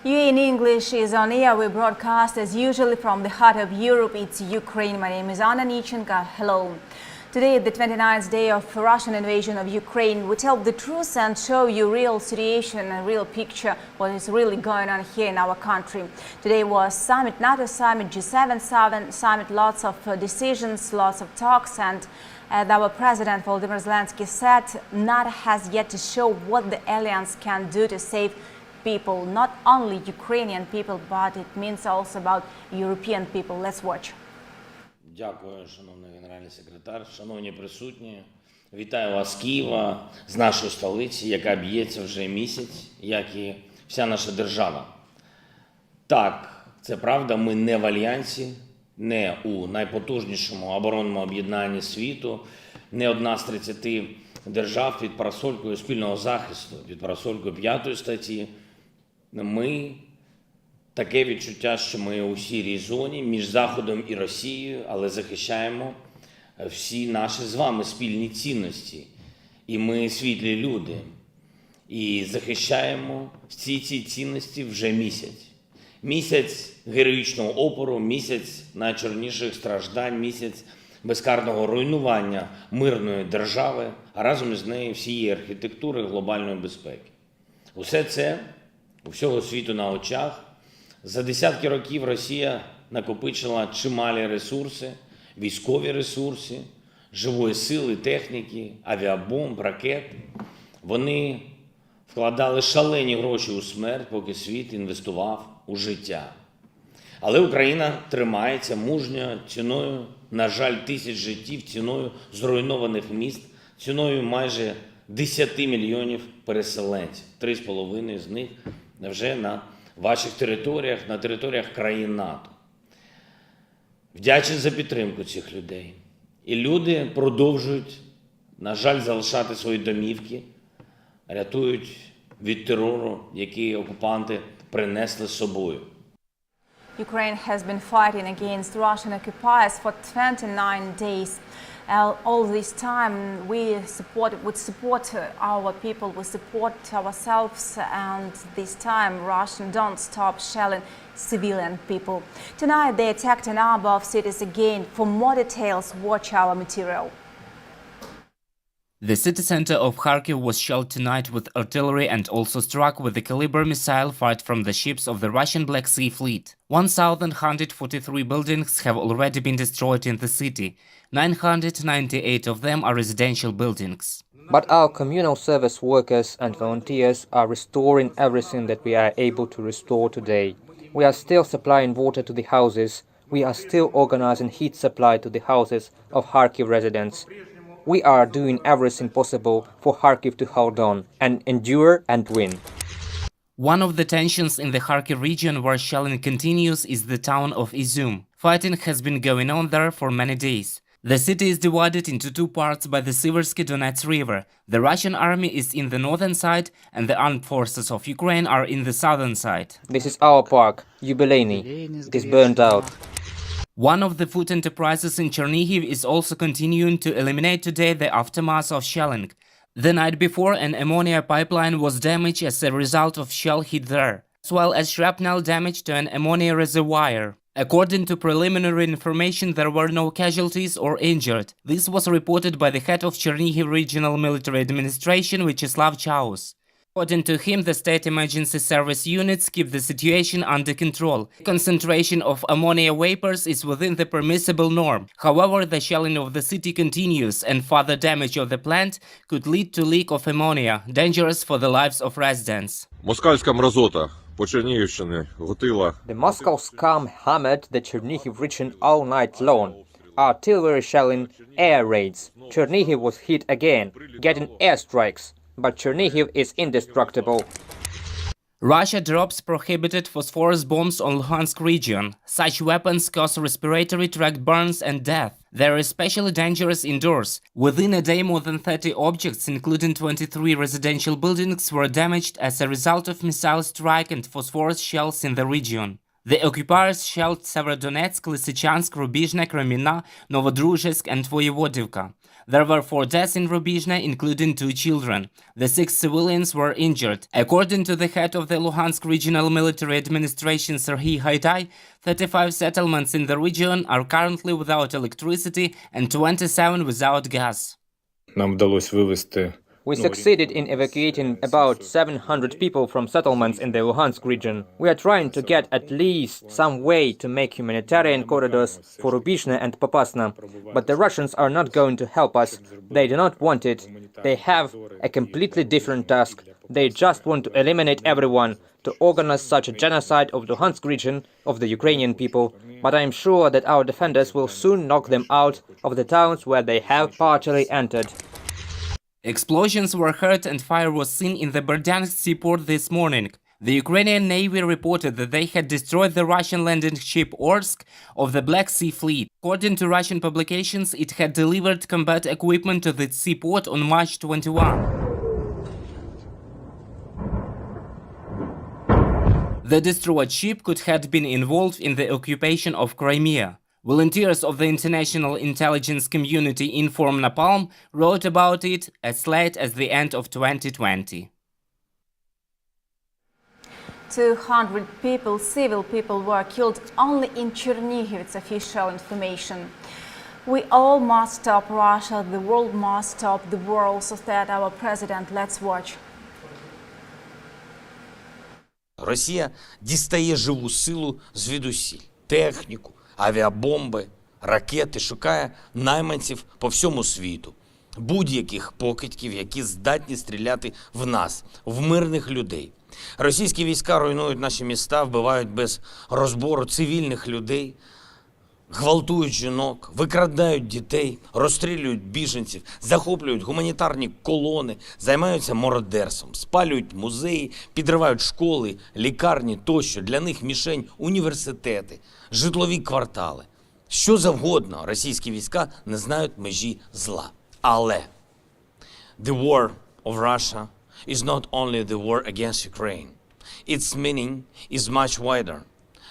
UAE in English is on air. We broadcast as usually from the heart of Europe. It's Ukraine. My name is Anna Nichenko. Hello. Today, the 29th day of Russian invasion of Ukraine, we tell the truth and show you real situation and real picture what is really going on here in our country. Today was summit, NATO summit, G7 summit, lots of decisions, lots of talks, and as our President Volodymyr Zelensky said, NATO has yet to show what the alliance can do to save people, not only Ukrainian people, but it means also about European people. Let's watch. Дякую, шановний генеральний секретар, шановні присутні. Вітаю вас з Києва, з нашої столиці, яка б'ється вже місяць, як і вся наша держава. Так, це правда, ми не в альянсі, не у найпотужнішому оборонному об'єднанні світу, не одна з 30 держав під парасолькою спільного захисту, під парасолькою 5 статті. Ми таке відчуття, що ми у сірій зоні між Заходом і Росією, але захищаємо всі наші з вами спільні цінності. І ми світлі люди. І захищаємо ці цінності вже місяць. Місяць героїчного опору, місяць найчорніших страждань, місяць безкарного руйнування мирної держави, а разом з нею всієї архітектури глобальної безпеки. Усе це у всього світу на очах. За десятки років Росія накопичила чималі ресурси, військові ресурси, живої сили, техніки, авіабомб, ракет. Вони вкладали шалені гроші у смерть, поки світ інвестував у життя. Але Україна тримається мужньо ціною, на жаль, тисяч життів, ціною зруйнованих міст, ціною майже 10 мільйонів переселенців. 3,5 з них вже на ваших територіях, на територіях країн НАТО. Вдячний за підтримку цих людей. І люди продовжують, на жаль, залишати свої домівки, рятують від терору, який окупанти принесли з собою. Ukraine has been fighting against Russian occupiers for 29 days. All this time we support our people, we support ourselves, and this time Russians don't stop shelling civilian people. Tonight they attacked a number of cities again. For more details, watch our material. The city center of Kharkiv was shelled tonight with artillery and also struck with the Caliber missile fired from the ships of the Russian Black Sea Fleet. 1,143 buildings have already been destroyed in the city. 998 of them are residential buildings. But our communal service workers and volunteers are restoring everything that we are able to restore today. We are still supplying water to the houses. We are still organizing heat supply to the houses of Kharkiv residents. We are doing everything possible for Kharkiv to hold on and endure and win. One of the tensions in the Kharkiv region where shelling continues is the town of Izum. Fighting has been going on there for many days. The city is divided into two parts by the Siversky Donets River. The Russian army is in the northern side and the armed forces of Ukraine are in the southern side. This is our park, Yubileyny. It is burned out. One of the food enterprises in Chernihiv is also continuing to eliminate today the aftermath of shelling. The night before, an ammonia pipeline was damaged as a result of shell hit there, as well as shrapnel damage to an ammonia reservoir. According to preliminary information, there were no casualties or injured. This was reported by the head of Chernihiv Regional Military Administration, Vyacheslav Chaus. According to him, the state emergency service units keep the situation under control. The concentration of ammonia vapors is within the permissible norm. However, the shelling of the city continues and further damage of the plant could lead to leak of ammonia, dangerous for the lives of residents. Москальська мразота по Чернігівщині гатила. The Moscow scum hammered the Chernihiv region all night long. Artillery shelling, air raids. Chernihiv was hit again, getting airstrikes. But Chernihiv is indestructible. Russia drops prohibited phosphorus bombs on Luhansk region. Such weapons cause respiratory tract burns and death. They are especially dangerous indoors. Within a day, more than 30 objects, including 23 residential buildings, were damaged as a result of missile strike and phosphorus shells in the region. The occupiers shelled Severodonetsk, Lysychansk, Rubizhne, Kreminna, Novodruzhsk and Voyevodivka. There were 4 deaths in Rubizhne, including 2 children. The 6 civilians were injured. According to the head of the Luhansk Regional Military Administration, Serhiy Haidai, 35 settlements in the region are currently without electricity and 27 without gas. Нам вдалося вивести We succeeded in evacuating about 700 people from settlements in the Luhansk region. We are trying to get at least some way to make humanitarian corridors for Rubizhne and Popasna. But the Russians are not going to help us. They do not want it. They have a completely different task. They just want to eliminate everyone, to organize such a genocide of the Luhansk region, of the Ukrainian people. But I am sure that our defenders will soon knock them out of the towns where they have partially entered. Explosions were heard and fire was seen in the Berdyansk seaport this morning. The Ukrainian Navy reported that they had destroyed the Russian landing ship Orsk of the Black Sea Fleet. According to Russian publications, it had delivered combat equipment to the seaport on March 21. The destroyed ship could have been involved in the occupation of Crimea. Volunteers of the international intelligence community Inform Napalm wrote about it as late as the end of 2020. 200 people, civil people, were killed only in Chernihiv, it's official information. We all must stop Russia, the world must stop the war, so said our president. Let's watch. Росія дістає живу силу звідусіль. Техніку, авіабомби, ракети, шукає найманців по всьому світу. Будь-яких покидьків, які здатні стріляти в нас, в мирних людей. Російські війська руйнують наші міста, вбивають без розбору цивільних людей, гвалтують жінок, викрадають дітей, розстрілюють біженців, захоплюють гуманітарні колони, займаються мародерством, спалюють музеї, підривають школи, лікарні тощо. Для них мішень університети, житлові квартали. Що завгодно російські війська не знають межі зла. Але the war of Russia is not only the war against Ukraine. Its meaning is much wider.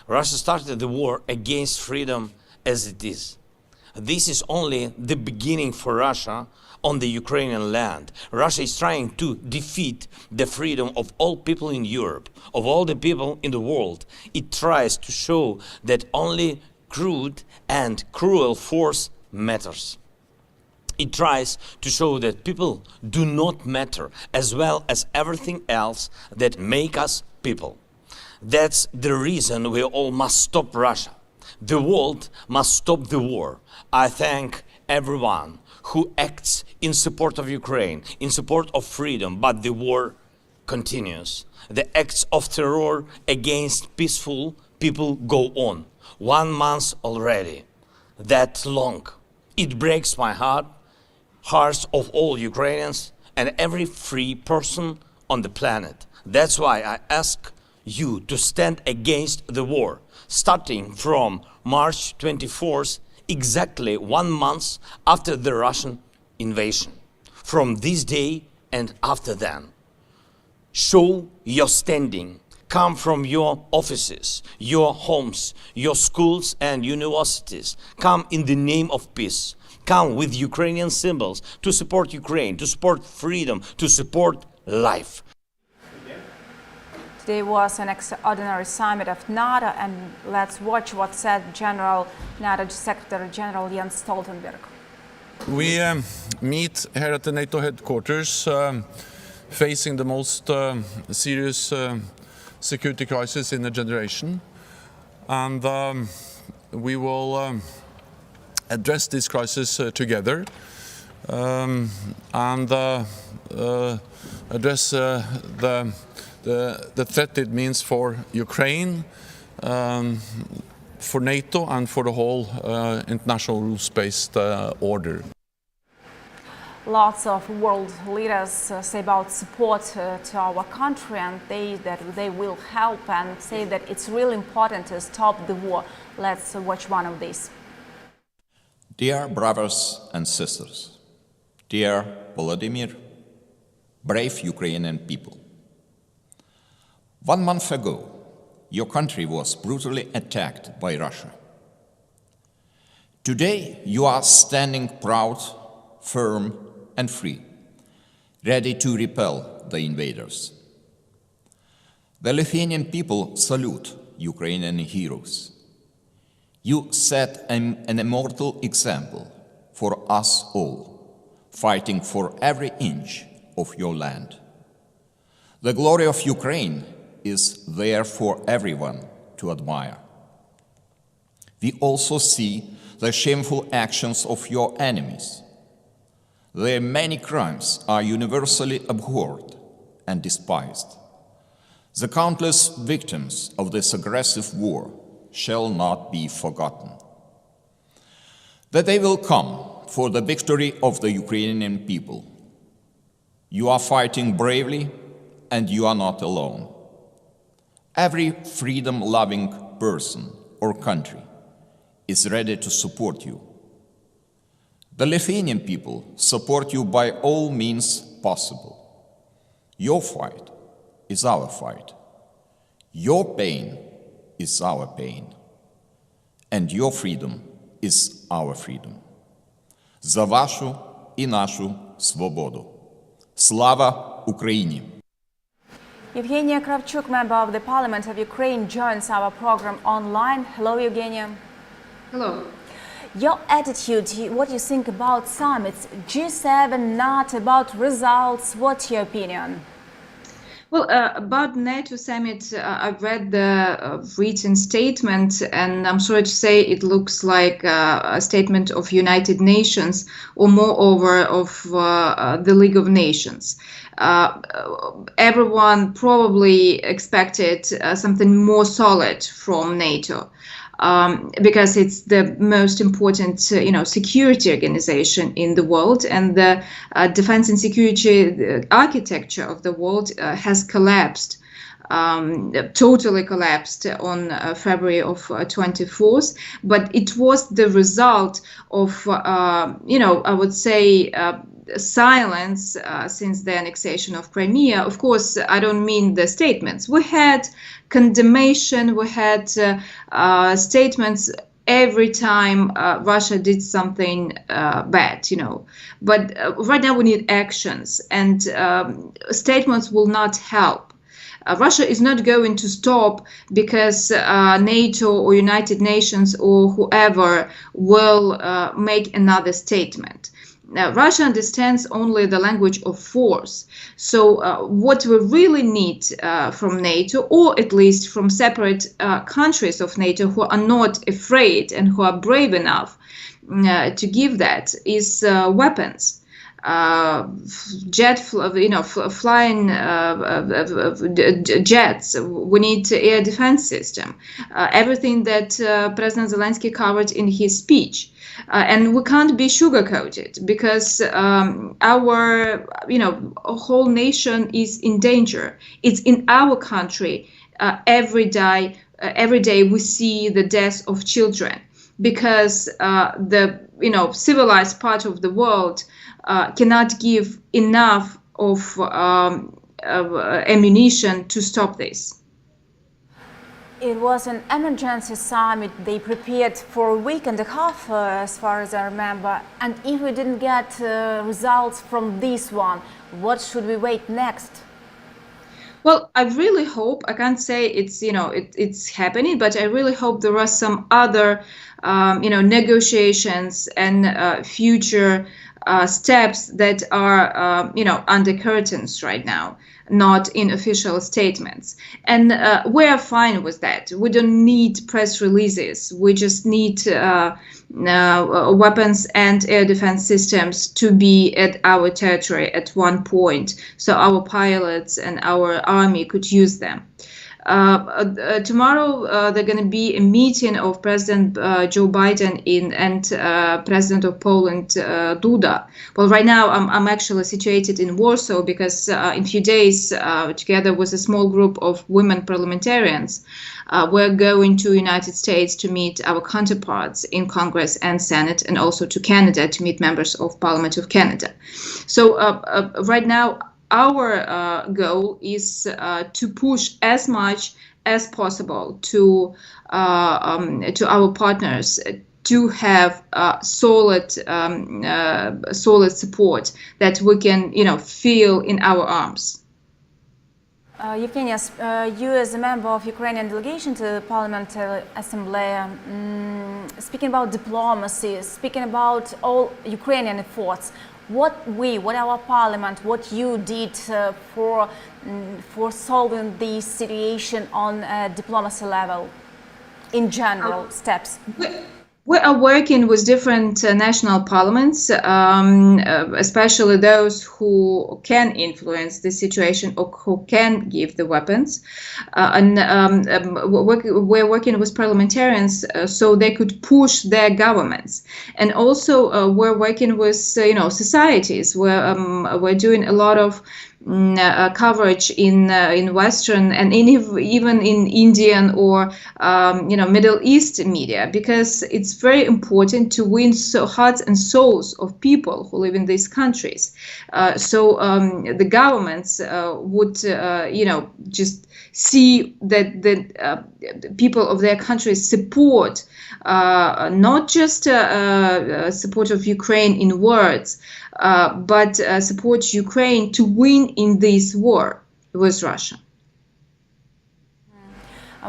Russia started the war against freedom as it is. This is only the beginning for Russia on the Ukrainian land. Russia is trying to defeat the freedom of all people in Europe, of all the people in the world. It tries to show that only crude and cruel force matters. It tries to show that people do not matter, as well as everything else that make us people. That's the reason we all must stop Russia. The world must stop the war. I thank everyone who acts in support of Ukraine, in support of freedom, but the war continues. The acts of terror against peaceful people go on. 1 month already. That long. It breaks my hearts of all Ukrainians and every free person on the planet. That's why I ask you to stand against the war, starting from March 24th, exactly 1 month after the Russian invasion. From this day and after then. Show your standing. Come from your offices, your homes, your schools and universities. Come in the name of peace. Come with Ukrainian symbols to support Ukraine, to support freedom, to support life. Today was an extraordinary summit of NATO, and let's watch what said NATO Secretary General Jens Stoltenberg. We meet here at the NATO headquarters facing the most serious security crisis in a generation, and we will address this crisis together and address the threat it means for Ukraine, for NATO and for the whole international rules-based order. Lots of world leaders say about support to our country, and that they will help, and say that it's really important to stop the war. Let's watch one of these. Dear brothers and sisters, dear Volodymyr, brave Ukrainian people. 1 month ago, your country was brutally attacked by Russia. Today, you are standing proud firm and free, ready to repel the invaders. The Lithuanian people salute Ukrainian heroes. You set an immortal example for us all, fighting for every inch of your land. The glory of Ukraine is there for everyone to admire. We also see the shameful actions of your enemies. Their many crimes are universally abhorred and despised. The countless victims of this aggressive war shall not be forgotten. The day will come for the victory of the Ukrainian people. You are fighting bravely, and you are not alone. Every freedom-loving person or country is ready to support you. The Lithuanian people support you by all means possible. Your fight is our fight. Your pain is our pain. And your freedom is our freedom. За вашу і нашу свободу. Слава Україні! Evgenia Kravchuk, member of the Parliament of Ukraine, joins our program online. Hello, Evgenia. Hello. Your attitude, what you think about summits, G7, NATO, about results, what's your opinion? Well, about NATO summit, I've read the written statement, and I'm sorry to say it looks like a statement of United Nations, or moreover of the League of Nations. Everyone probably expected something more solid from NATO. Because it's the most important, security organization in the world, and the defense and security architecture of the world has collapsed, totally collapsed on February of 24th. But it was the result of, I would say, silence since the annexation of Crimea. Of course, I don't mean the statements. We had condemnation, we had statements every time Russia did something bad, But right now we need actions, and statements will not help. Russia is not going to stop because NATO or United Nations or whoever will make another statement. Now, Russia understands only the language of force. So what we really need from NATO, or at least from separate countries of NATO who are not afraid and who are brave enough to give that, is weapons. Flying jets. We need air defense system. Everything that President Zelensky covered in his speech. And we can't be sugarcoated, because our whole nation is in danger. It's in our country. Every day we see the deaths of children, because the civilized part of the world cannot give enough of ammunition to stop this. It was an emergency summit. They prepared for a week and a half, as far as I remember. And if we didn't get results from this one, what should we wait next? Well, I really hope, I can't say it's happening, but I really hope there are some other, negotiations and future steps that are, under curtains right now, not in official statements. And we're fine with that. We don't need press releases. We just need weapons and air defense systems to be at our territory at one point, so our pilots and our army could use them. Tomorrow there's going to be a meeting of President Joe Biden and President of Poland Duda. Well, right now I'm actually situated in Warsaw, because in a few days, together with a small group of women parliamentarians, we're going to United States to meet our counterparts in Congress and Senate, and also to Canada to meet members of Parliament of Canada. So right now, our goal is to push as much as possible to our partners to have solid support that we can, feel in our arms. Evgenia, you as a member of Ukrainian delegation to the Parliamentary Assembly, speaking about diplomacy, speaking about all Ukrainian efforts, what our parliament, what you did for solving the situation on diplomacy level, in general, steps? We are working with different national parliaments, especially those who can influence the situation or who can give the weapons. We're working with parliamentarians so they could push their governments. And also we're working with, societies where we're doing a lot of coverage in Western and even in Indian or Middle East media, because it's very important to win hearts and souls of people who live in these countries. So the governments would just see that the people of their countries support not just support of Ukraine in words, but support Ukraine to win in this war with Russia.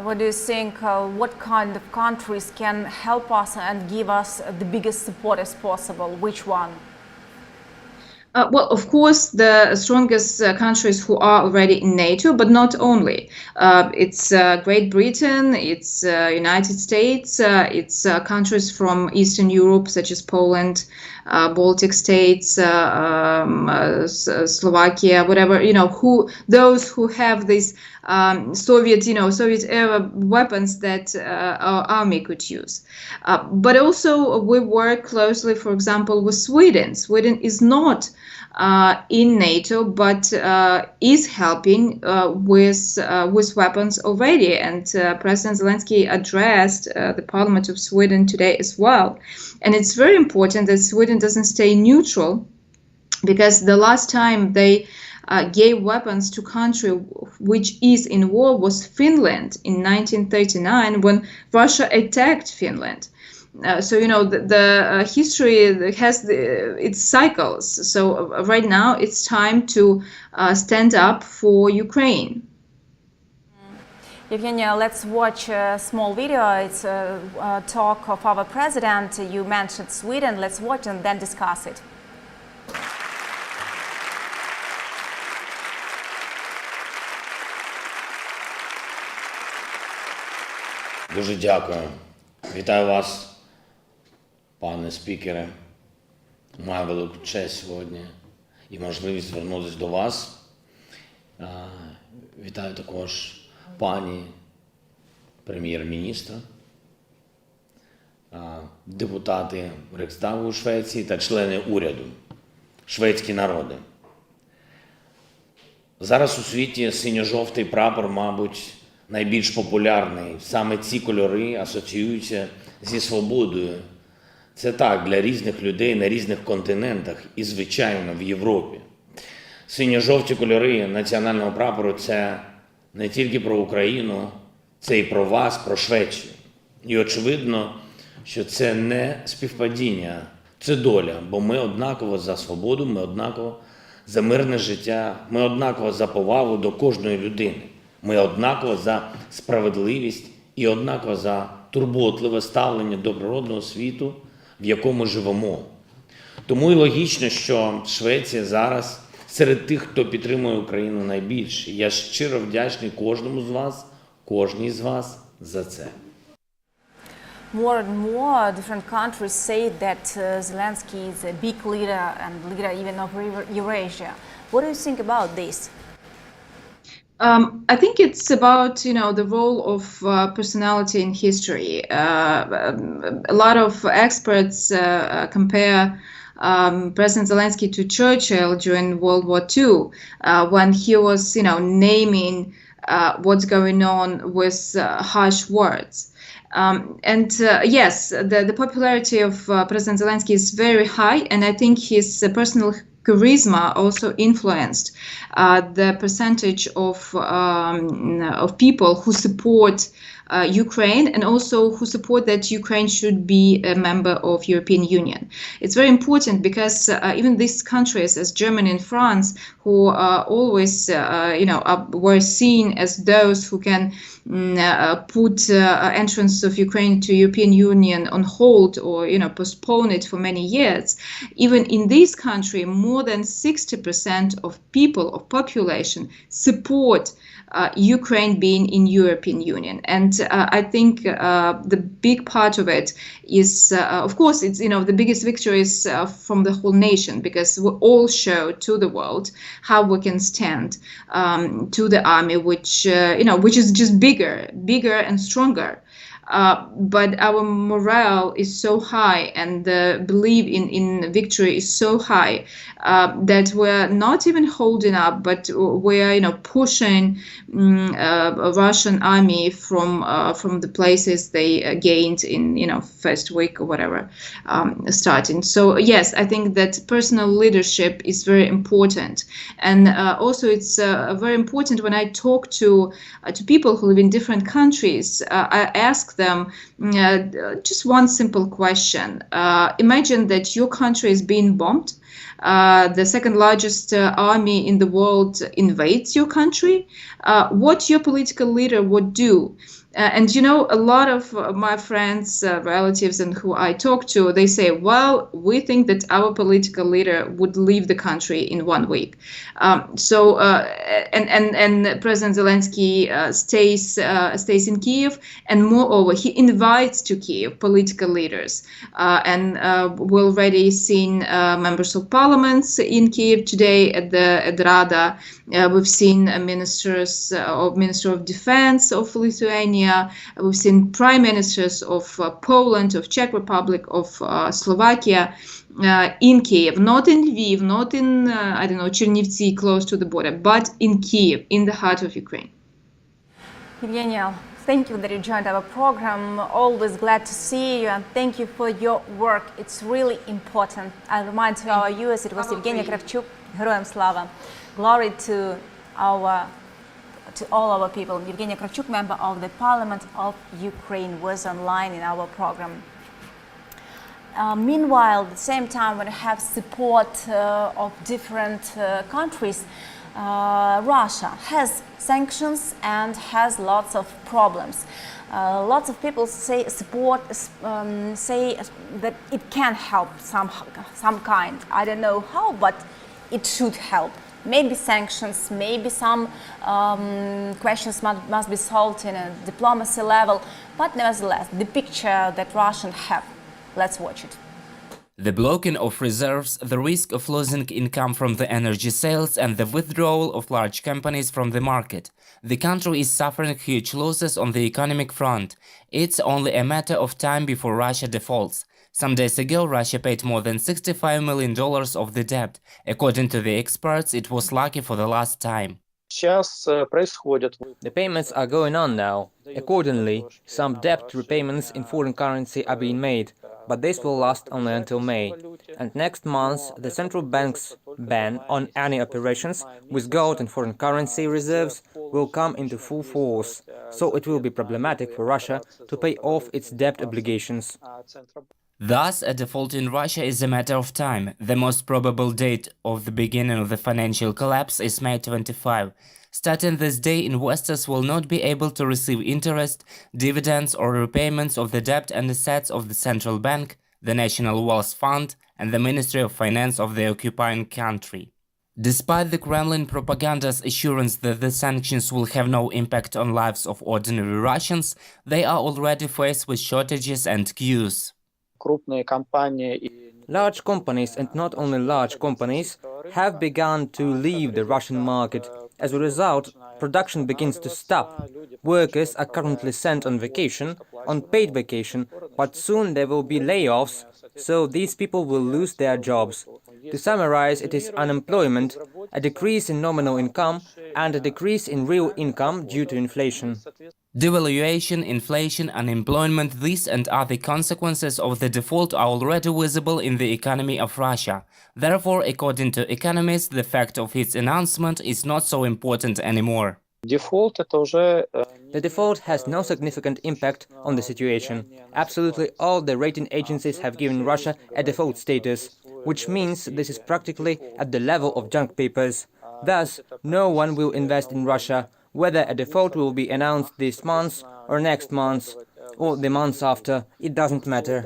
What do you think, what kind of countries can help us and give us the biggest support as possible? Which one? Well, of course, the strongest countries who are already in NATO, but not only. It's Great Britain, it's United States, it's countries from Eastern Europe, such as Poland, Baltic states, Slovakia, whatever, those who have these Soviet era weapons that our army could use. But also we work closely, for example, with Sweden. Sweden is not in NATO, but is helping with weapons already. And President Zelensky addressed the Parliament of Sweden today as well. And it's very important that Sweden doesn't stay neutral, because the last time they gave weapons to country which is in war was Finland in 1939, when Russia attacked Finland. So the history has its cycles. So right now it's time to stand up for Ukraine. Evgenia, let's watch a small video. It's a talk of our president. You mentioned Sweden. Let's watch and then discuss it. Дуже дякую. Вітаю вас, пане спікере. Маю велику честь сьогодні і можливість звернутися до вас. Вітаю також пані прем'єр-міністра, депутати Рейхстагу Швеції та члени уряду, шведські народи. Зараз у світі синьо-жовтий прапор, мабуть, найбільш популярний. Саме ці кольори асоціюються зі свободою. Це так, для різних людей на різних континентах і, звичайно, в Європі. Синьо-жовті кольори національного прапору – це не тільки про Україну, це і про вас, про Швецію. І очевидно, що це не співпадіння, це доля, бо ми однаково за свободу, ми однаково за мирне життя, ми однаково за повагу до кожної людини. Ми однаково за справедливість і однаково за турботливе ставлення до природного світу, в якому живемо. Тому і логічно, що Швеція зараз серед тих, хто підтримує Україну найбільше. Я щиро вдячний кожному з вас, кожній з вас за це. More and more different countries say that Zelensky is a big leader and leader even of Eurasia. What do you think about this? I think it's about, the role of personality in history. A lot of experts compare President Zelensky to Churchill during World War II, when he was, naming what's going on with harsh words. Yes, the popularity of President Zelensky is very high, and I think his personal charisma also influenced the percentage of people who support Ukraine, and also who support that Ukraine should be a member of European Union. It's very important because even these countries, as Germany and France, who always were seen as those who can put entrance of Ukraine to European Union on hold or postpone it for many years. Even in this country, more than 60% of people, of population, support Ukraine being in European Union, and I think the big part of it is, of course, it's the biggest victory is from the whole nation, because we all show to the world how we can stand to the army, which is just bigger and stronger. But our morale is so high, and the belief in victory is so high that we're not even holding up, but we're pushing a Russian army from the places they gained in first week or whatever starting. So yes, I think that personal leadership is very important, and also it's very important when I talk to people who live in different countries. I ask them just one simple question. Imagine that your country is being bombed. The second largest army in the world invades your country. What your political leader would do? And a lot of my friends, relatives, and who I talk to, they say, well, we think that our political leader would leave the country in 1 week. And President Zelensky stays in Kiev, and moreover, he invites to Kiev political leaders. And we already seen members of parliaments in Kiev today at the Rada. We've seen Minister of Defense of Lithuania. We've seen prime ministers of Poland, of Czech Republic, of Slovakia in Kiev, not in Lviv, not in, Chernivtsi, close to the border, but in Kiev, in the heart of Ukraine. Evgenia, thank you that you joined our program. Always glad to see you, and thank you for your work. It's really important. I remind to our viewers, it was Evgenia Kravchuk, Heroям Slava. Glory to all our people. Evgenia Kravchuk, member of the Parliament of Ukraine, was online in our program. Meanwhile, at the same time, when we have support of different countries, Russia has sanctions and has lots of problems. Lots of people say that it can help some kind. I don't know how, but it should help. Maybe sanctions, maybe some questions must be solved in a diplomacy level, but nevertheless, the picture that Russians have, let's watch it. The blocking of reserves, the risk of losing income from the energy sales, and the withdrawal of large companies from the market. The country is suffering huge losses on the economic front. It's only a matter of time before Russia defaults. Some days ago, Russia paid more than $65 million of the debt. According to the experts, it was lucky for the last time. The payments are going on now. Accordingly, some debt repayments in foreign currency are being made, but this will last only until May. And next month, the central bank's ban on any operations with gold and foreign currency reserves will come into full force, so it will be problematic for Russia to pay off its debt obligations. Thus, a default in Russia is a matter of time. The most probable date of the beginning of the financial collapse is May 25. Starting this day, investors will not be able to receive interest, dividends or repayments of the debt and assets of the central bank, the National Wealth Fund, and the Ministry of Finance of the occupying country. Despite the Kremlin propaganda's assurance that the sanctions will have no impact on lives of ordinary Russians, they are already faced with shortages and queues. Large companies, and not only large companies, have begun to leave the Russian market. As a result, production begins to stop. Workers are currently sent on vacation, on paid vacation, but soon there will be layoffs, so these people will lose their jobs. To summarize, it is unemployment, a decrease in nominal income, and a decrease in real income due to inflation. Devaluation, inflation, unemployment, these and other consequences of the default are already visible in the economy of Russia. Therefore, according to economists, the fact of its announcement is not so important anymore. The default has no significant impact on the situation. Absolutely all the rating agencies have given Russia a default status, which means this is practically at the level of junk papers. Thus, no one will invest in Russia, whether a default will be announced this month or next month, or the month after, it doesn't matter.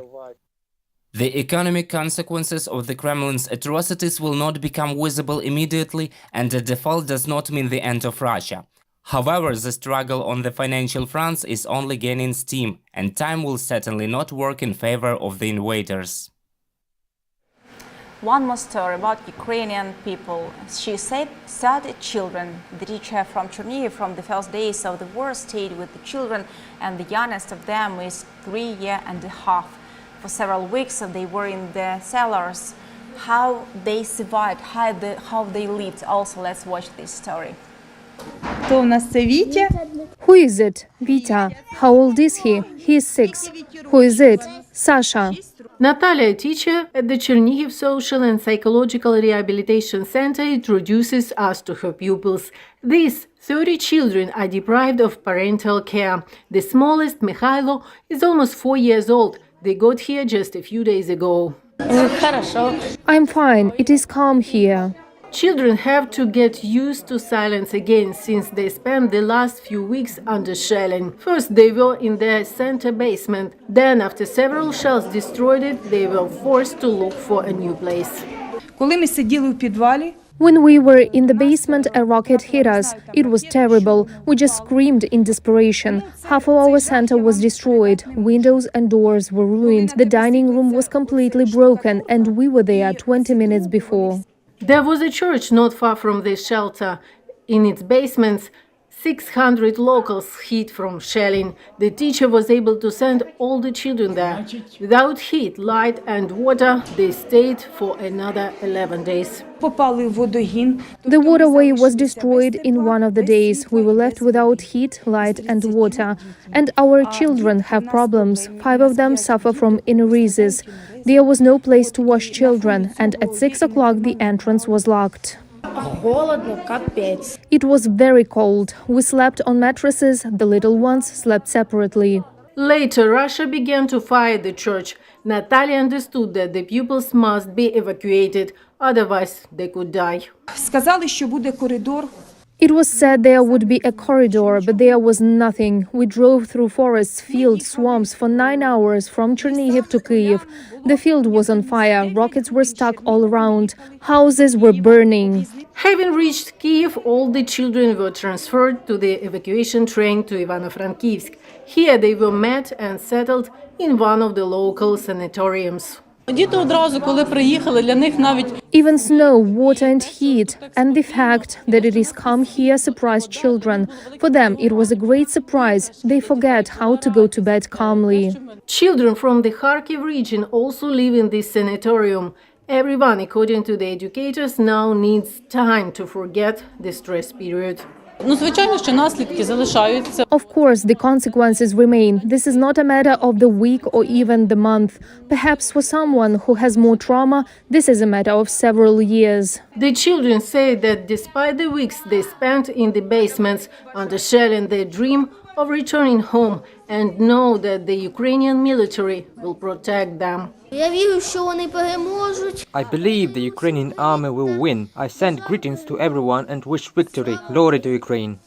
The economic consequences of the Kremlin's atrocities will not become visible immediately, and a default does not mean the end of Russia. However, the struggle on the financial fronts is only gaining steam, and time will certainly not work in favor of the invaders. One more story about Ukrainian people. She said 30 children. The teacher from Chernihiv from the first days of the war stayed with the children, and the youngest of them is 3 years and a half. For several weeks they were in the cellars. How they survived, how they lived. Also, let's watch this story. Who is it? Vita. How old is he? He is 6. Who is it? Sasha. Natalia, a teacher at the Chernihiv Social and Psychological Rehabilitation Center, introduces us to her pupils. These 30 children are deprived of parental care. The smallest, Mikhailo, is almost 4 years old. They got here just a few days ago. I'm fine. It is calm here. Children have to get used to silence again, since they spent the last few weeks under shelling. First, they were in their center basement. Then, after several shells destroyed it, they were forced to look for a new place. When we were in the basement, a rocket hit us. It was terrible. We just screamed in desperation. Half of our center was destroyed. Windows and doors were ruined. The dining room was completely broken, and we were there 20 minutes before. There was a church not far from this shelter. In its basements, 600 locals hid from shelling. The teacher was able to send all the children there. Without heat, light and water, they stayed for another 11 days. The waterway was destroyed in one of the days. We were left without heat, light and water. And our children have problems. 5 of them suffer from enuresis. There was no place to wash children, and at 6 o'clock the entrance was locked. It was very cold. We slept on mattresses. The little ones slept separately. Later, Russia began to fire the church. Natalia understood that the pupils must be evacuated, otherwise they could die. It was said there would be a corridor, but there was nothing. We drove through forests, fields, swamps for 9 hours from Chernihiv to Kyiv. The field was on fire, rockets were stuck all around, houses were burning. Having reached Kyiv, all the children were transferred to the evacuation train to Ivano-Frankivsk. Here they were met and settled in one of the local sanatoriums. Even snow, water and heat, and the fact that it is calm here surprised children. For them it was a great surprise. They forget how to go to bed calmly. Children from the Kharkiv region also live in this sanatorium. Everyone, according to the educators, now needs time to forget the stress period. Of course, the consequences remain. This is not a matter of the week or even the month. Perhaps for someone who has more trauma, this is a matter of several years. The children say that despite the weeks they spent in the basements under shelling, they dream of returning home and know that the Ukrainian military will protect them. I believe the Ukrainian army will win. I send greetings to everyone and wish victory. Glory to Ukraine.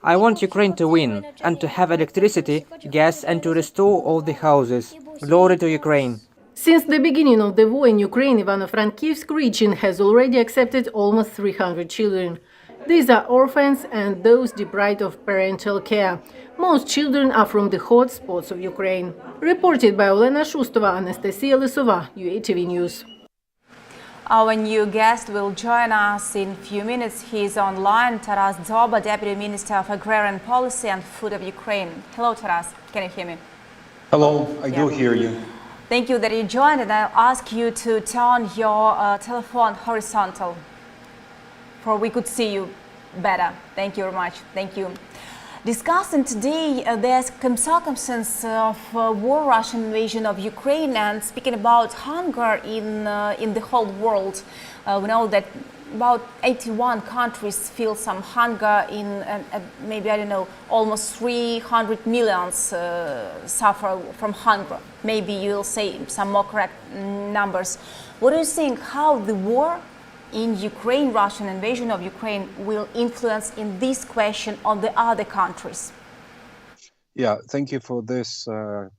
I want Ukraine to win and to have electricity, gas and to restore all the houses. Glory to Ukraine. Since the beginning of the war in Ukraine, Ivano-Frankivsk region has already accepted almost 300 children. These are orphans and those deprived of parental care. Most children are from the hot spots of Ukraine. Reported by Olena Shustova, Anastasia Lisova, UATV News. Our new guest will join us in a few minutes. He is online, Taras Dzoba, Deputy Minister of Agrarian Policy and Food of Ukraine. Hello, Taras. Can you hear me? Hello, I do hear you. Thank you that you joined, and I'll ask you to turn your telephone horizontal for we could see you better. Thank you very much. Thank you. Discussing today the circumstances of war, Russian invasion of Ukraine, and speaking about hunger in the whole world. We know that about 81 countries feel some hunger in maybe, I don't know, almost 300 millions suffer from hunger. Maybe you'll say some more correct numbers. What do you think how the war in Ukraine, Russian invasion of Ukraine, will influence in this question on the other countries? Yeah, thank you for this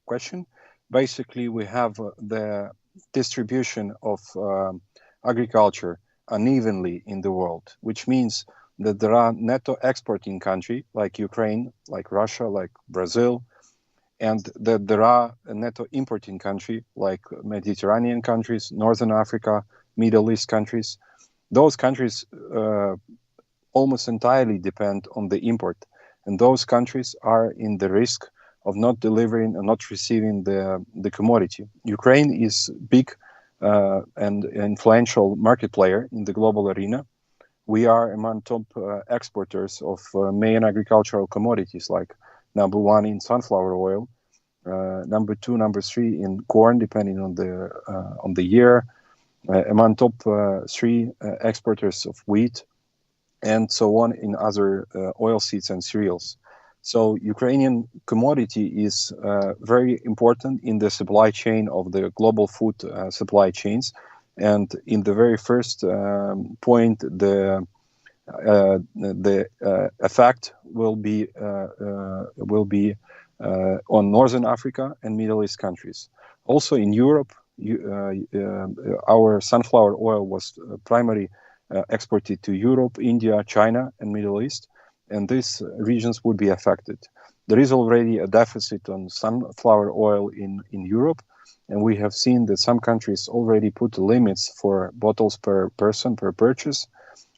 question. Basically, we have the distribution of agriculture unevenly in the world, which means that there are NATO exporting countries like Ukraine, like Russia, like Brazil, and that there are NATO importing countries like Mediterranean countries, Northern Africa, Middle East countries. Those countries almost entirely depend on the import, and those countries are in the risk of not delivering and not receiving the commodity. Ukraine is big and influential market player in the global arena. We are among top exporters of main agricultural commodities, like number one in sunflower oil, number two, number three in corn, depending on the year, among top three exporters of wheat, and so on in other oilseeds and cereals. So Ukrainian commodity is very important in the supply chain of the global food supply chains. And in the very first point, the effect will be on Northern Africa and Middle East countries. Also in Europe, our sunflower oil was primarily exported to Europe, India, China, and Middle East, and these regions would be affected. There is already a deficit on sunflower oil in Europe, and we have seen that some countries already put limits for bottles per person per purchase,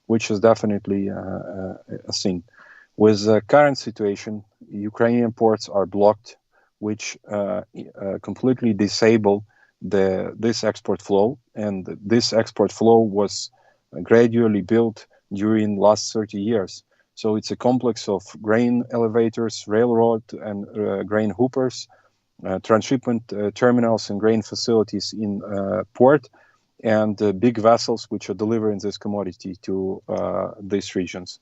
which is definitely a thing. With the current situation, Ukrainian ports are blocked, which completely disable this export flow, and this export flow was gradually built during last 30 years. So it's a complex of grain elevators, railroad and grain hoopers, transshipment terminals and grain facilities in port, and big vessels which are delivering this commodity to these regions.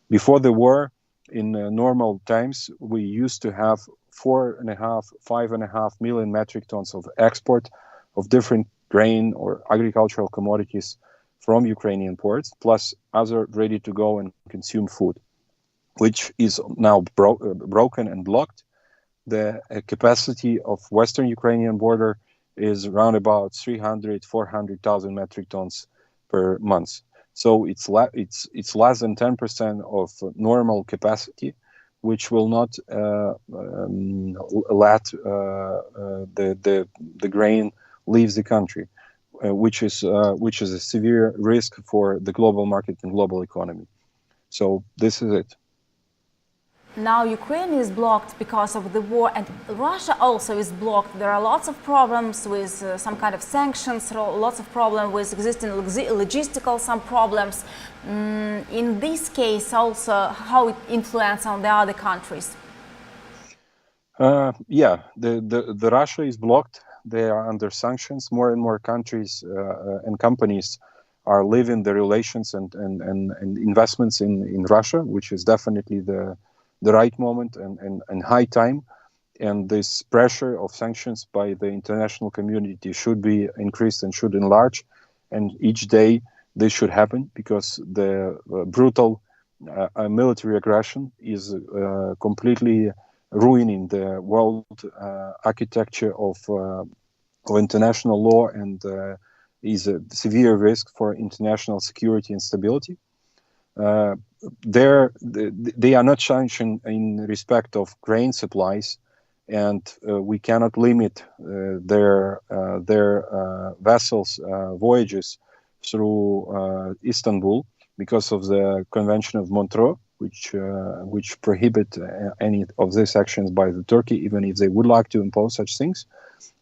Before the war, in normal times, we used to have 5.5 million metric tons of export of different grain or agricultural commodities from Ukrainian ports, plus other ready-to-go and consume food, which is now broken and blocked. The capacity of Western Ukrainian border is around about 400,000 metric tons per month. So it's less than 10% of normal capacity, which will not let the grain leave the country, which is a severe risk for the global market and global economy. So this is it. Now Ukraine is blocked because of the war, and Russia also is blocked. There are lots of problems with some kind of sanctions, lots of problems with existing logistical, some problems. In this case also, how it influences on the other countries? The Russia is blocked. They are under sanctions. More and more countries and companies are leaving the relations and investments in Russia, which is definitely the right moment and high time. And this pressure of sanctions by the international community should be increased and should enlarge. And each day this should happen, because the brutal military aggression is completely ruining the world architecture of international law, and is a severe risk for international security and stability. They are not sanctioned in respect of grain supplies, and we cannot limit their vessels' voyages through Istanbul because of the Convention of Montreux, which prohibit any of these actions by the Turkey, even if they would like to impose such things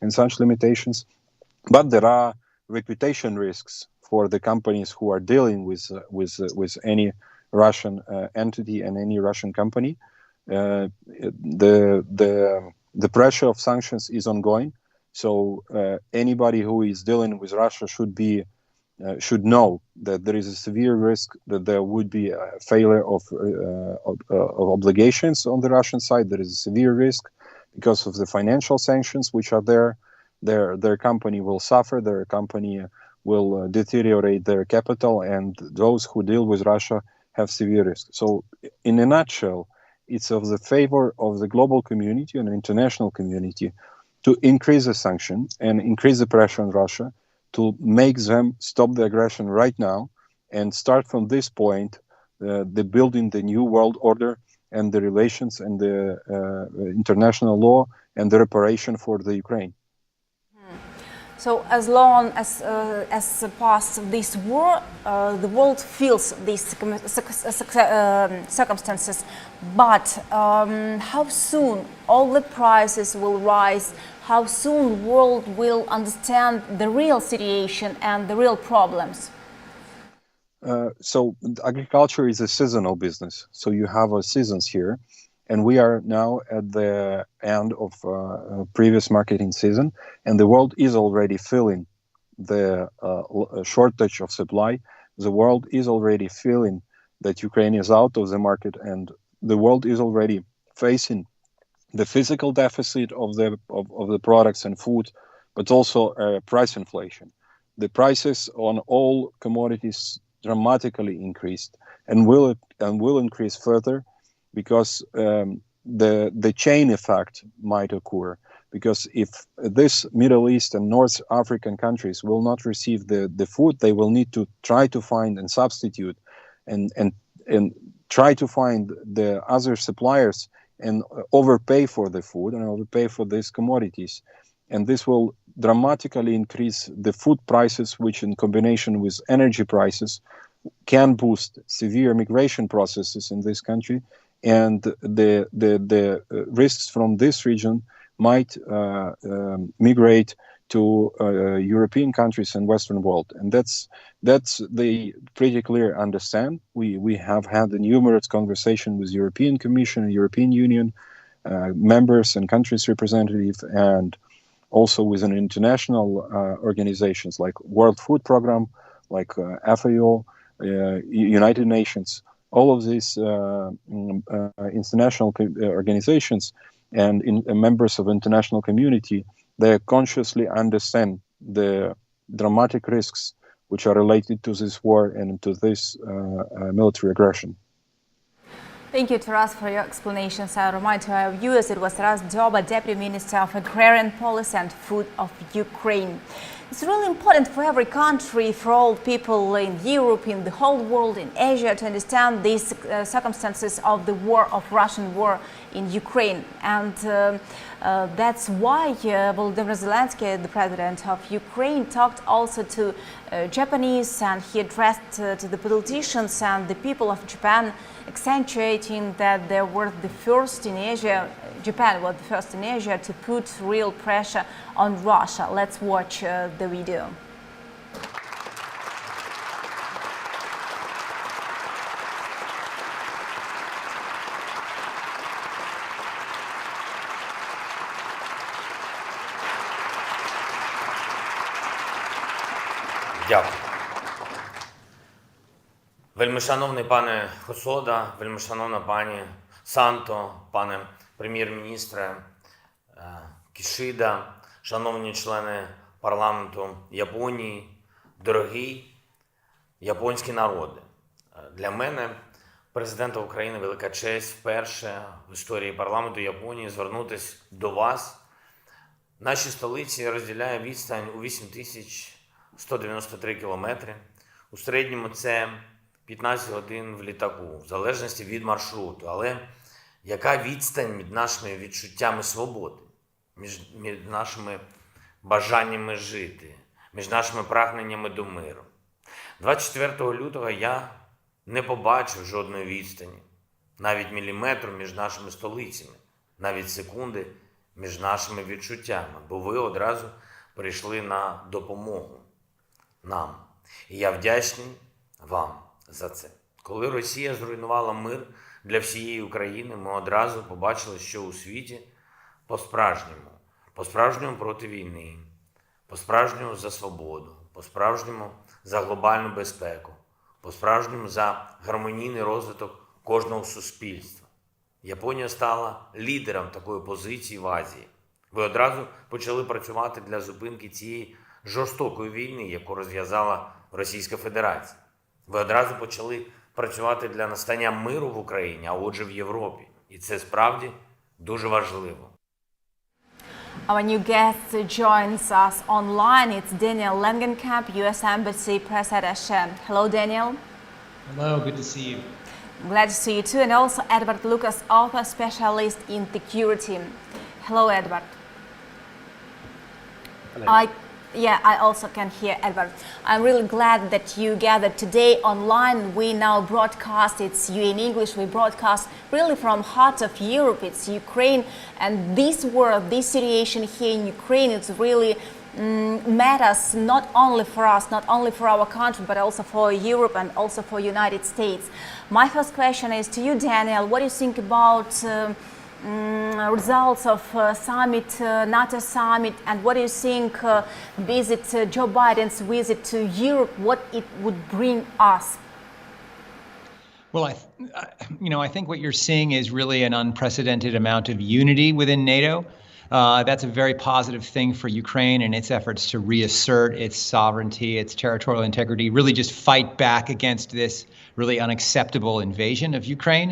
and such limitations. But there are reputation risks for the companies who are dealing with any Russian entity and any Russian company. The pressure of sanctions is ongoing. So anybody who is dealing with Russia should be should know that there is a severe risk that there would be a failure of obligations on the Russian side. There is a severe risk because of the financial sanctions which are there. Their company will suffer. Their company will deteriorate their capital, and those who deal with Russia have severe risk. So, in a nutshell, it's of the favor of the global community and international community to increase the sanction and increase the pressure on Russia to make them stop the aggression right now and start from this point the building the new world order and the relations and the international law and the reparation for the Ukraine. So as long as past this war, the world feels these circumstances. But how soon all the prices will rise? How soon the world will understand the real situation and the real problems? So agriculture is a seasonal business. So you have seasons here. And we are now at the end of previous marketing season, and the world is already feeling the shortage of supply. The world is already feeling that Ukraine is out of the market, and the world is already facing the physical deficit of the products and food, but also price inflation. The prices on all commodities dramatically increased and will increase further, because the chain effect might occur. Because if this Middle East and North African countries will not receive the food, they will need to try to find and substitute and try to find the other suppliers and overpay for the food and overpay for these commodities. And this will dramatically increase the food prices, which in combination with energy prices can boost severe migration processes in this country. And the risks from this region might migrate to European countries and Western world, and that's they pretty clear understand. We have had a numerous conversation with European Commission and European Union members and countries representatives, and also with an international organizations like World Food Program, like FAO, United Nations. All of these international organizations and members of international community, they consciously understand the dramatic risks which are related to this war and to this military aggression. Thank you, Taras, for your explanations. I remind to our viewers it was Taras Dzyoba, Deputy Minister of Agrarian Policy and Food of Ukraine. It's really important for every country, for all people in Europe, in the whole world, in Asia, to understand these circumstances of the war, of Russian war in Ukraine. And that's why Volodymyr Zelensky, the president of Ukraine, talked also to Japanese, and he addressed to the politicians and the people of Japan, accentuating that they were the first in Asia, Japan was the first in Asia to put real pressure on Russia. Let's watch the video. Дякую. Вельмишановний пане Хосода, вельмишановна пані Санто, пане прем'єр-міністре Кішида, шановні члени парламенту Японії, дорогий японський народи. Для мене, президента України, велика честь вперше в історії парламенту Японії звернутися до вас. Наші столиці розділяє відстань у 8193 кілометри. У середньому це 15 годин в літаку, в залежності від маршруту. Але яка відстань між нашими відчуттями свободи, між нашими бажаннями жити, між нашими прагненнями до миру. 24 лютого я не побачив жодної відстані, навіть міліметру між нашими столицями, навіть секунди між нашими відчуттями, бо ви одразу прийшли на допомогу нам. І я вдячний вам за це. Коли Росія зруйнувала мир для всієї України, ми одразу побачили, що у світі по-справжньому проти війни, по-справжньому за свободу, по-справжньому за глобальну безпеку, по-справжньому за гармонійний розвиток кожного суспільства. Японія стала лідером такої позиції в Азії. Ви одразу почали працювати для зупинки цієї жорстокої війни, яку розв'язала Російська Федерація. Ви одразу почали працювати для настання миру в Україні, а отже в Європі. І це справді дуже важливо. Our new guest joins us online. It's Daniel Langenkamp, U.S. Embassy Press Attaché. Hello, Daniel. Hello, good to see you. Glad to see you too. And also Edward Lucas, author specialist in security. Hello, Edward. Hello. I also can hear Edward. I'm really glad that you gathered today online. We now broadcast, it's you in English, we broadcast really from heart of Europe, it's Ukraine. And this war, this situation here in Ukraine, it's really matters not only for us, not only for our country, but also for Europe and also for United States. My first question is to you, Daniel. What do you think about results of summit, NATO summit, and what do you think visit Joe Biden's visit to Europe, what it would bring us? Well, I think what you're seeing is really an unprecedented amount of unity within NATO. That's a very positive thing for Ukraine and its efforts to reassert its sovereignty, its territorial integrity, really just fight back against this really unacceptable invasion of Ukraine.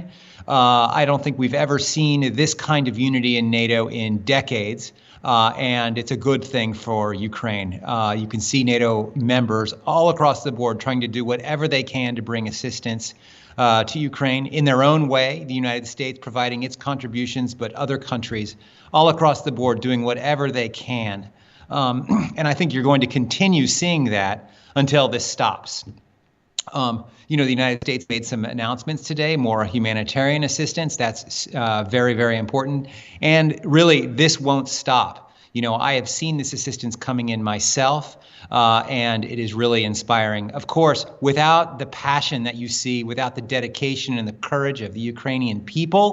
I don't think we've ever seen this kind of unity in NATO in decades, and it's a good thing for Ukraine. You can see NATO members all across the board trying to do whatever they can to bring assistance to Ukraine in their own way, the United States providing its contributions, but other countries all across the board doing whatever they can. And I think you're going to continue seeing that until this stops. The United States made some announcements today, more humanitarian assistance. That's very, very important. And really, this won't stop. I have seen this assistance coming in myself, and it is really inspiring. Of course, without the passion that you see, without the dedication and the courage of the Ukrainian people,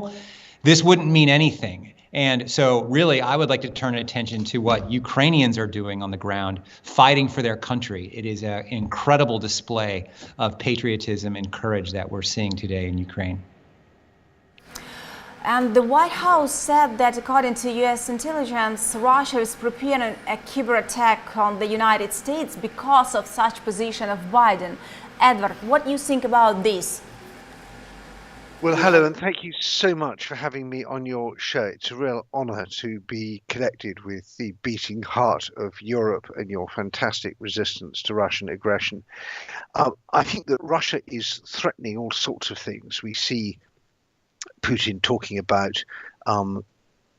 this wouldn't mean anything. And so really, I would like to turn attention to what Ukrainians are doing on the ground, fighting for their country. It is an incredible display of patriotism and courage that we're seeing today in Ukraine. And the White House said that according to U.S. intelligence, Russia is preparing a cyber attack on the United States because of such position of Biden. Edward, what do you think about this? Well, hello, and thank you so much for having me on your show. It's a real honor to be connected with the beating heart of Europe and your fantastic resistance to Russian aggression. I think that Russia is threatening all sorts of things. We see Putin talking about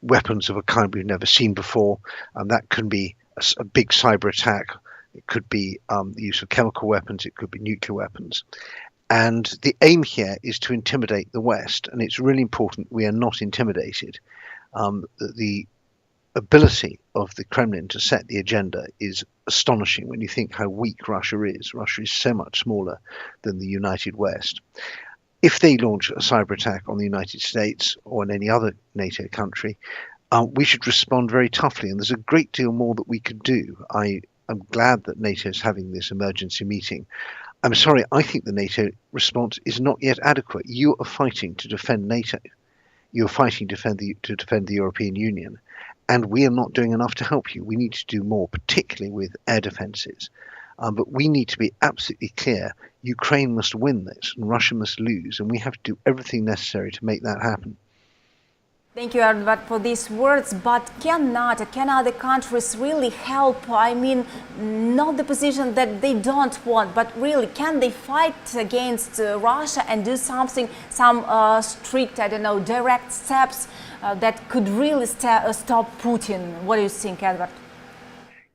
weapons of a kind we've never seen before, and that can be a big cyber attack. It could be the use of chemical weapons. It could be nuclear weapons. And the aim here is to intimidate the West, and it's really important we are not intimidated. The ability of the Kremlin to set the agenda is astonishing when you think how weak Russia is. Russia is so much smaller than the United West. If they launch a cyber attack on the United States or on any other NATO country, we should respond very toughly, and there's a great deal more that we could do. I am glad that NATO is having this emergency meeting. I'm sorry, I think the NATO response is not yet adequate. You are fighting to defend NATO. You're fighting to defend the European Union. And we are not doing enough to help you. We need to do more, particularly with air defenses. But we need to be absolutely clear. Ukraine must win this and Russia must lose. And we have to do everything necessary to make that happen. Thank you, Edward, for these words. But can other countries really help? I mean, not the position that they don't want, but really, can they fight against Russia and do something, some strict, direct steps that could really stop Putin? What do you think, Edward?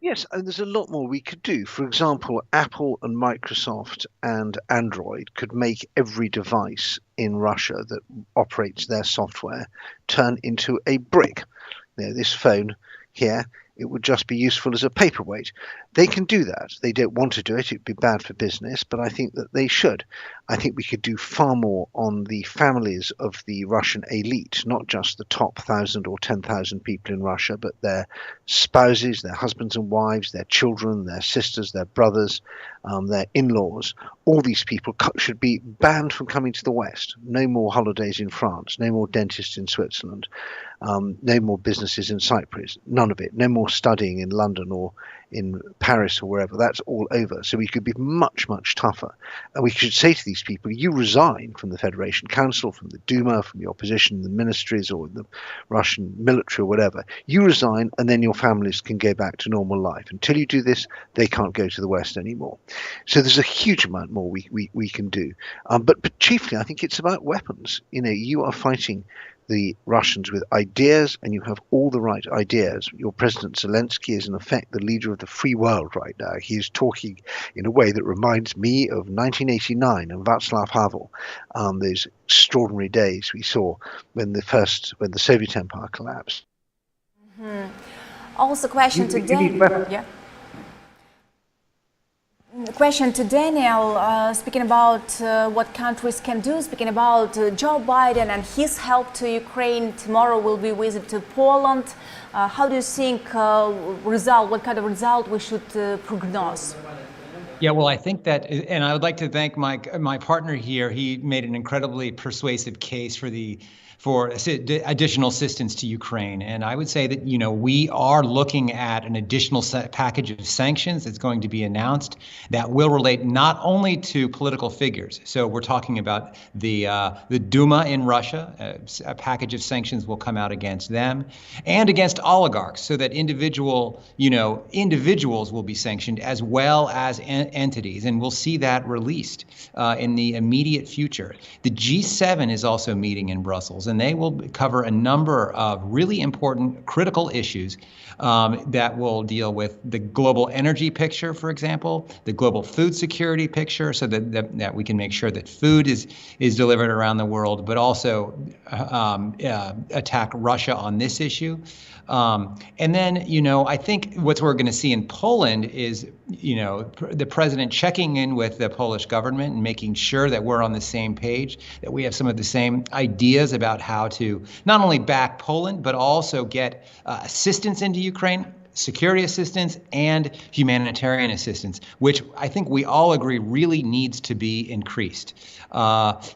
Yes, and there's a lot more we could do. For example, Apple and Microsoft and Android could make every device in Russia that operates their software turn into a brick. This phone here, it would just be useful as a paperweight. They can do that. They don't want to do it. It'd be bad for business, but I think that they should. I think we could do far more on the families of the Russian elite, not just the top 1,000 or 10,000 people in Russia, but their spouses, their husbands and wives, their children, their sisters, their brothers. their in-laws, all these people should be banned from coming to the West. No more holidays in France, no more dentists in Switzerland, no more businesses in Cyprus, none of it. No more studying in London or in Paris or wherever. That's all over. So we could be much, much tougher. And we should say to these people, you resign from the Federation Council, from the Duma, from your position in the ministries or the Russian military or whatever. You resign and then your families can go back to normal life. Until you do this, they can't go to the West anymore. So there's a huge amount more we can do. But chiefly, I think it's about weapons. You are fighting the Russians with ideas, and you have all the right ideas. Your President Zelensky is in effect the leader of the free world right now. He is talking in a way that reminds me of 1989 and Václav Havel, those extraordinary days we saw when the Soviet Empire collapsed. Also, question to Daniel. Yeah. Question to Daniel, speaking about what countries can do, speaking about Joe Biden and his help to Ukraine. Tomorrow will be visit to Poland. How do you think what kind of result we should prognose? Yeah, well, I think that, and I would like to thank my partner here. He made an incredibly persuasive case for additional assistance to Ukraine. And I would say that, we are looking at an additional package of sanctions that's going to be announced that will relate not only to political figures. So we're talking about the Duma in Russia. A package of sanctions will come out against them and against oligarchs, so that individuals will be sanctioned as well as entities. And we'll see that released in the immediate future. The G7 is also meeting in Brussels, and they will cover a number of really important critical issues that will deal with the global energy picture, for example, the global food security picture, so that we can make sure that food is delivered around the world, but also attack Russia on this issue. And then, I think what we're going to see in Poland is, the president checking in with the Polish government and making sure that we're on the same page, that we have some of the same ideas about how to not only back Poland, but also get assistance into Ukraine, security assistance and humanitarian assistance, which I think we all agree really needs to be increased.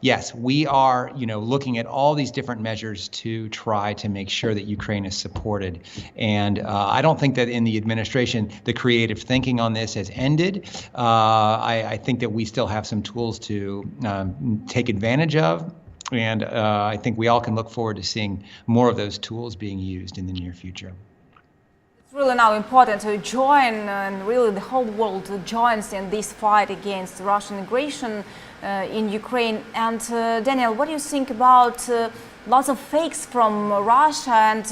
Yes, we are, looking at all these different measures to try to make sure that Ukraine is supported. And I don't think that in the administration, the creative thinking on this has ended. I think that we still have some tools to take advantage of. And I think we all can look forward to seeing more of those tools being used in the near future. It's really now important to join, and really the whole world joins in this fight against Russian aggression in Ukraine. And Daniel, what do you think about lots of fakes from Russia and,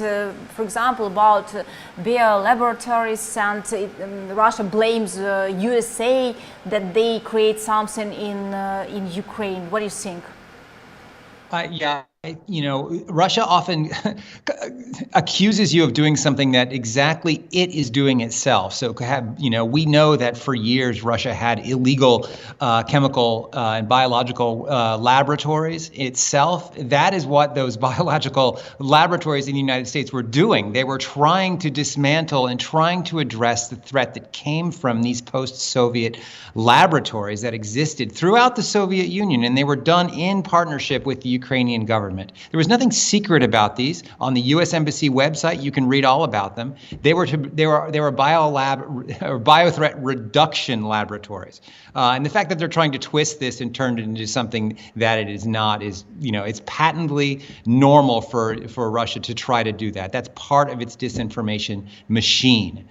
for example, about bio laboratories, and Russia blames USA that they create something in Ukraine? What do you think? Russia often accuses you of doing something that exactly it is doing itself. So, we know that for years Russia had illegal chemical and biological laboratories itself. That is what those biological laboratories in the United States were doing. They were trying to dismantle and trying to address the threat that came from these post-Soviet laboratories that existed throughout the Soviet Union, and they were done in partnership with the Ukrainian government. There was nothing secret about these. On the U.S. Embassy website, you can read all about them. They were biothreat reduction laboratories, and the fact that they're trying to twist this and turn it into something that it is not is, it's patently normal for Russia to try to do that. That's part of its disinformation machine.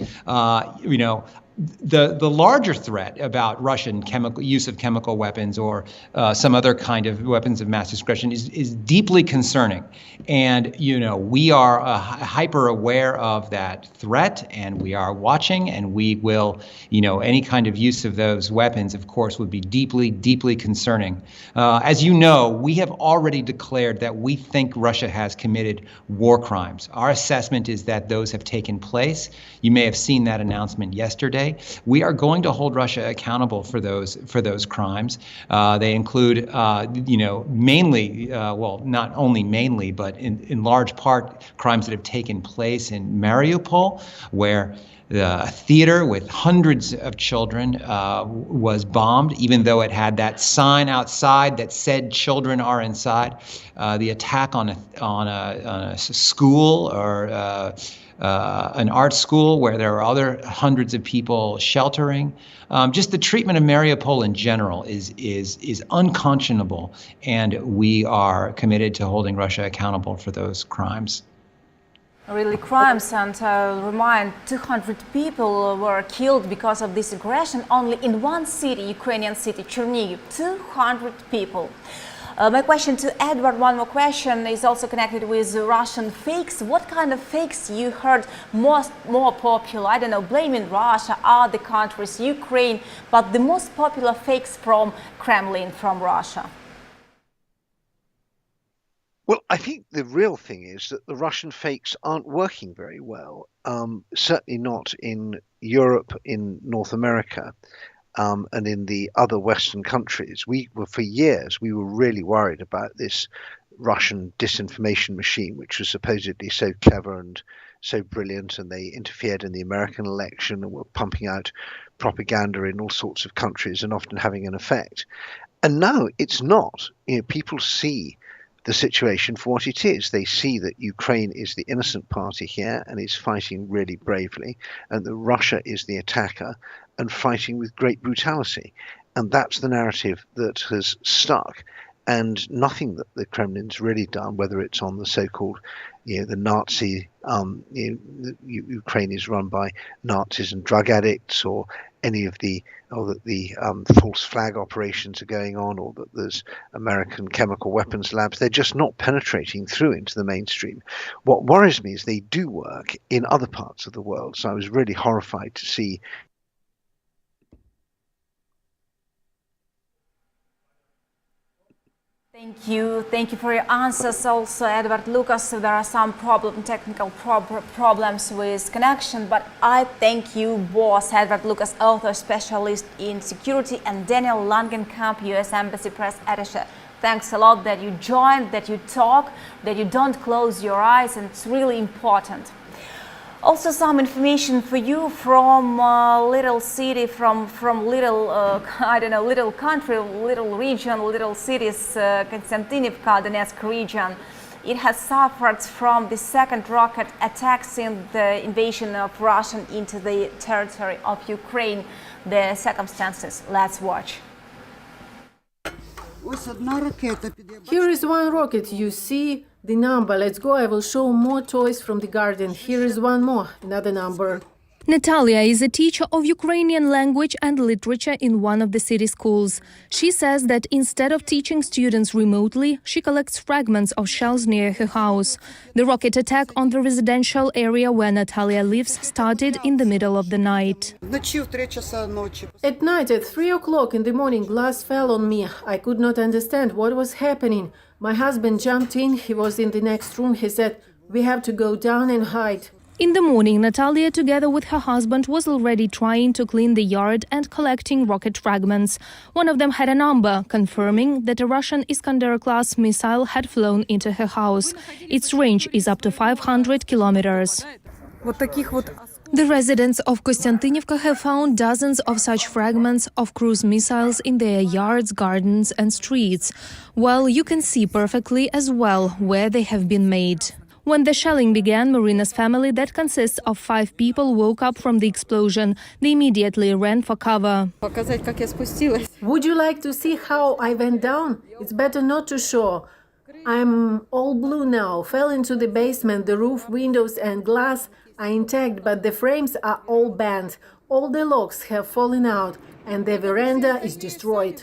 The larger threat about Russian use of chemical weapons or some other kind of weapons of mass destruction is deeply concerning. And, we are hyper aware of that threat, and we are watching, and we will, any kind of use of those weapons, of course, would be deeply, deeply concerning. As you know, we have already declared that we think Russia has committed war crimes. Our assessment is that those have taken place. You may have seen that announcement yesterday. today. We are going to hold Russia accountable for those crimes. They include, mainly, well, not only mainly, but in large part, crimes that have taken place in Mariupol, where the theater with hundreds of children was bombed, even though it had that sign outside that said children are inside. The attack on a school or an art school where there are other hundreds of people sheltering. Just the treatment of Mariupol in general is unconscionable, and we are committed to holding Russia accountable for those crimes. Really crimes, and remind 200 people were killed because of this aggression only in one city, Ukrainian city, Chernihiv, 200 people. My question to Edward, one more question, is also connected with Russian fakes. What kind of fakes you heard more popular? I don't know, blaming Russia, other countries, Ukraine, but the most popular fakes from Kremlin, from Russia? Well, I think the real thing is that the Russian fakes aren't working very well, certainly not in Europe, in North America, and in the other Western countries. For years, we were really worried about this Russian disinformation machine, which was supposedly so clever and so brilliant, and they interfered in the American election and were pumping out propaganda in all sorts of countries and often having an effect. And now it's not. People see the situation for what it is. They see that Ukraine is the innocent party here and is fighting really bravely, and that Russia is the attacker and fighting with great brutality. And that's the narrative that has stuck. And nothing that the Kremlin's really done, whether it's on the so-called, the Nazi, Ukraine is run by Nazis and drug addicts, or any of the false flag operations are going on, or that there's American chemical weapons labs. They're just not penetrating through into the mainstream. What worries me is they do work in other parts of the world. So I was really horrified to see Thank you for your answers. Also, Edward Lucas, there are some technical problems with connection, but I thank you both, Edward Lucas, author specialist in security, and Daniel Langenkamp, U.S. Embassy Press Attaché. Thanks a lot that you joined, that you talk, that you don't close your eyes, and it's really important. Also, some information for you from little city, from little, little country, little region, little cities, Konstantinivka, Donetsk region. It has suffered from the second rocket attack since the invasion of Russia into the territory of Ukraine. The circumstances, let's watch. Here is one rocket, you see the number. Let's go, I will show more toys from the garden. Here is one more, another number. Natalia is a teacher of Ukrainian language and literature in one of the city schools. She says that instead of teaching students remotely, she collects fragments of shells near her house. The rocket attack on the residential area where Natalia lives started in the middle of the night. At night at 3 o'clock in the morning, glass fell on me. I could not understand what was happening. My husband jumped in, he was in the next room. He said, "We have to go down and hide." In the morning, Natalia, together with her husband, was already trying to clean the yard and collecting rocket fragments. One of them had a number, confirming that a Russian Iskander-class missile had flown into her house. Its range is up to 500 kilometers. The residents of Konstantinivka have found dozens of such fragments of cruise missiles in their yards, gardens and streets. Well, you can see perfectly as well where they have been made. When the shelling began, Marina's family, that consists of 5 people, woke up from the explosion. They immediately ran for cover. Would you like to see how I went down? It's better not to show. I'm all blue now. Fell into the basement. The roof, windows and glass are intact, but the frames are all bent. All the locks have fallen out and the veranda is destroyed.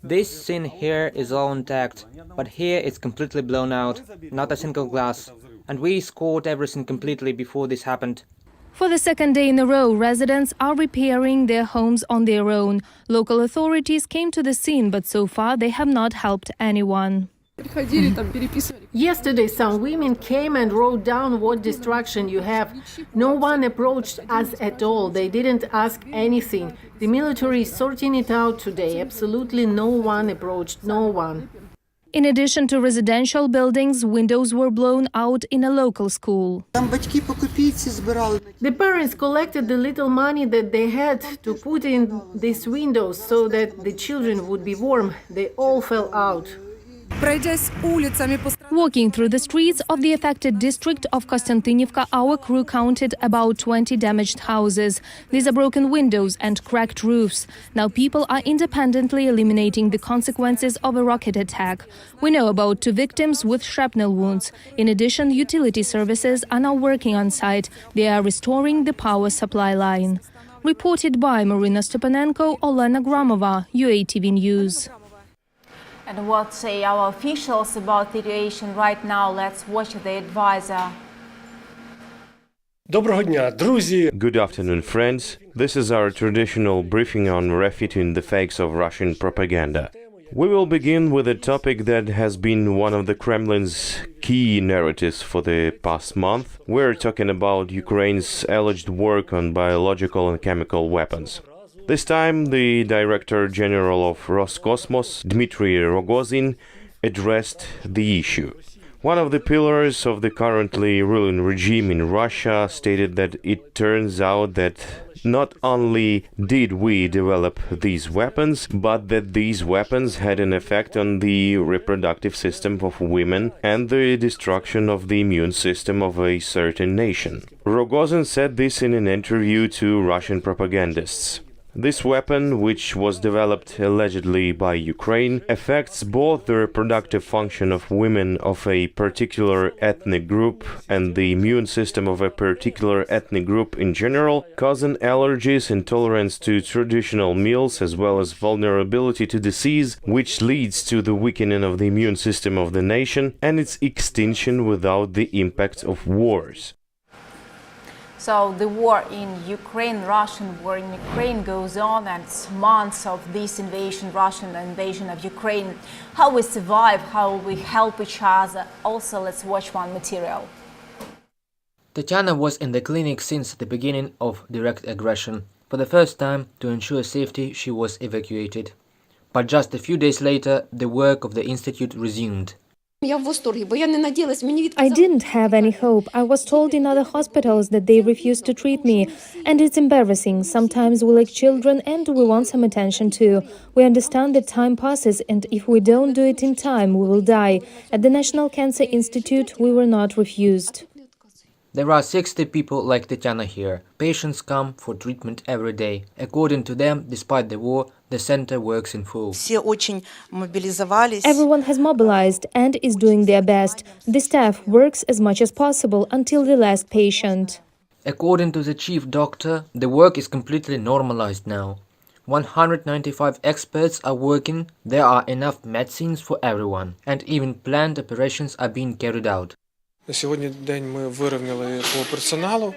This scene here is all intact, but here it's completely blown out, not a single glass. And we scored everything completely before this happened. For the second day in a row, residents are repairing their homes on their own. Local authorities came to the scene, but so far they have not helped anyone. Yesterday, some women came and wrote down what destruction you have. No one approached us at all. They didn't ask anything. The military is sorting it out today. Absolutely no one approached, no one. In addition to residential buildings, windows were blown out in a local school. The parents collected the little money that they had to put in these windows so that the children would be warm. They all fell out. Walking through the streets of the affected district of Konstantinivka, our crew counted about 20 damaged houses. These are broken windows and cracked roofs. Now people are independently eliminating the consequences of a rocket attack. We know about 2 victims with shrapnel wounds. In addition, utility services are now working on site. They are restoring the power supply line. Reported by Marina Stepanenko, Olena Gramova, UATV News. And what say our officials about the situation right now? Let's watch the advisor. Good afternoon, friends. This is our traditional briefing on refuting the fakes of Russian propaganda. We will begin with a topic that has been one of the Kremlin's key narratives for the past month. We're talking about Ukraine's alleged work on biological and chemical weapons. This time, the Director General of Roscosmos, Dmitry Rogozin, addressed the issue. One of the pillars of the currently ruling regime in Russia stated that it turns out that not only did we develop these weapons, but that these weapons had an effect on the reproductive system of women and the destruction of the immune system of a certain nation. Rogozin said this in an interview to Russian propagandists. This weapon, which was developed allegedly by Ukraine, affects both the reproductive function of women of a particular ethnic group and the immune system of a particular ethnic group in general, causing allergies, intolerance to traditional meals, as well as vulnerability to disease, which leads to the weakening of the immune system of the nation and its extinction without the impact of wars. So the war in Ukraine, Russian war in Ukraine goes on, and it's months of this invasion, Russian invasion of Ukraine. How we survive, how we help each other. Also, let's watch one material. Tatiana was in the clinic since the beginning of direct aggression. For the first time, to ensure safety, she was evacuated. But just a few days later, the work of the institute resumed. I didn't have any hope. I was told in other hospitals that they refused to treat me. And it's embarrassing. Sometimes we like children and we want some attention too. We understand that time passes, and if we don't do it in time, we will die. At the National Cancer Institute, we were not refused. There are 60 people like Tatiana here. Patients come for treatment every day. According to them, despite the war, the center works in full. Everyone has mobilized and is doing their best. The staff works as much as possible until the last patient. According to the chief doctor, the work is completely normalized now. 195 experts are working, there are enough medicines for everyone, and even planned operations are being carried out.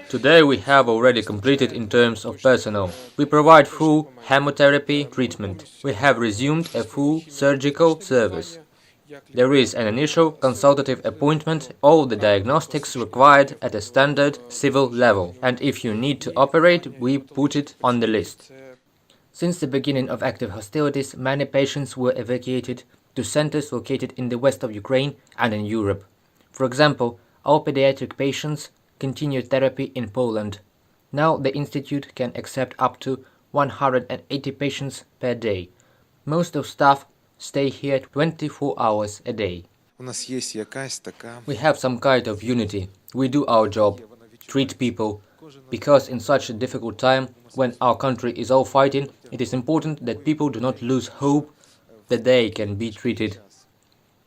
Today we have already completed in terms of personnel. We provide full chemotherapy treatment. We have resumed a full surgical service. There is an initial consultative appointment, all the diagnostics required at a standard civil level, and if you need to operate, we put it on the list. Since the beginning of active hostilities, many patients were evacuated to centers located in the west of Ukraine and in Europe. For example, all pediatric patients continue therapy in Poland. Now the institute can accept up to 180 patients per day. Most of staff stay here 24 hours a day. We have some kind of unity. We do our job, treat people, because in such a difficult time, when our country is all fighting, it is important that people do not lose hope that they can be treated.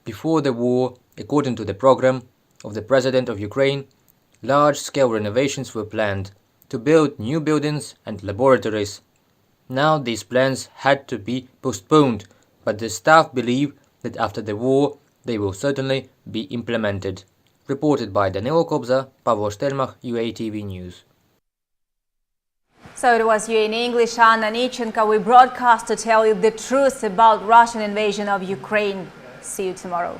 Before the war, according to the program of the President of Ukraine, large-scale renovations were planned to build new buildings and laboratories. Now these plans had to be postponed, but the staff believe that after the war they will certainly be implemented. Reported by Danilo Kobza, Pavlo Shtelmach, UATV News. So it was you in English, Anna Nichenko. We broadcast to tell you the truth about Russian invasion of Ukraine. See you tomorrow.